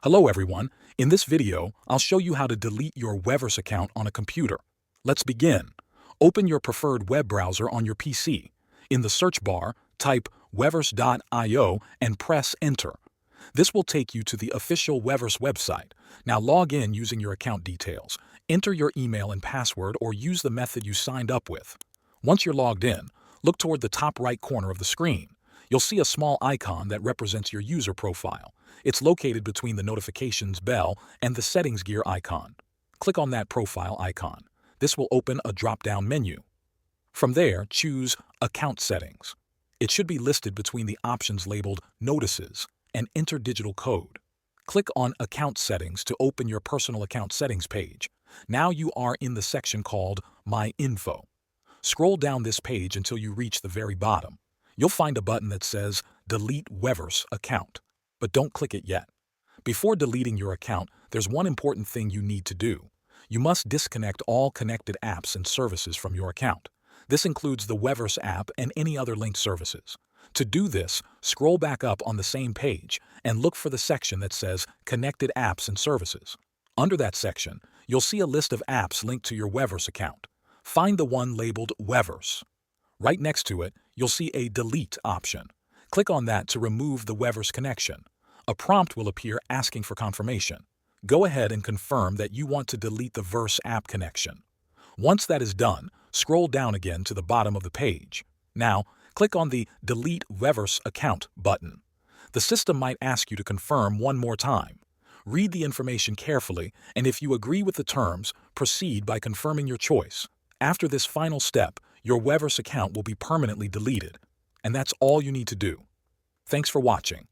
Hello everyone, in this video, I'll show you how to delete your Weverse account on a computer. Let's begin. Open your preferred web browser on your PC. In the search bar, type weverse.io and press enter. This will take you to the official Weverse website. Now log in using your account details. Enter your email and password or use the method you signed up with. Once you're logged in, look toward the top right corner of the screen. You'll see a small icon that represents your user profile. It's located between the notifications bell and the settings gear icon. Click on that profile icon. This will open a drop-down menu. From there, choose Account Settings. It should be listed between the options labeled Notices and Enter Digital Code. Click on Account Settings to open your personal account settings page. Now you are in the section called My Info. Scroll down this page until you reach the very bottom. You'll find a button that says Delete Weverse Account, but don't click it yet. Before deleting your account, there's one important thing you need to do. You must disconnect all connected apps and services from your account. This includes the Weverse app and any other linked services. To do this, scroll back up on the same page and look for the section that says Connected Apps and Services. Under that section, you'll see a list of apps linked to your Weverse account. Find the one labeled Weverse. Right next to it, you'll see a Delete option. Click on that to remove the Weverse connection. A prompt will appear asking for confirmation. Go ahead and confirm that you want to delete the Weverse app connection. Once that is done, scroll down again to the bottom of the page. Now, click on the Delete Weverse Account button. The system might ask you to confirm one more time. Read the information carefully, and if you agree with the terms, proceed by confirming your choice. After this final step, your Weverse account will be permanently deleted. And that's all you need to do. Thanks for watching.